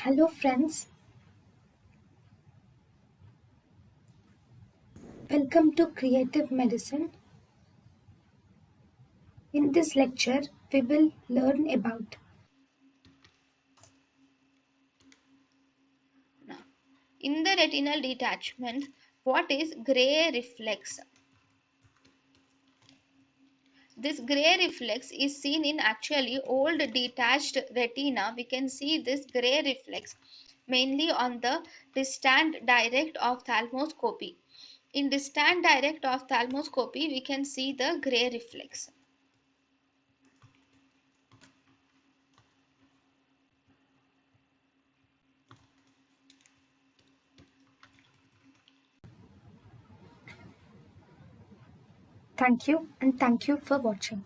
Hello, friends. Welcome to Creative Medicine. In this lecture, we will learn about Now, in the retinal detachment, what is gray reflex? This gray reflex is seen in actually old detached retina. We can see this gray reflex mainly on the distant direct ophthalmoscopy. In distant direct ophthalmoscopy, we can see the gray reflex. thank you and thank you for watching.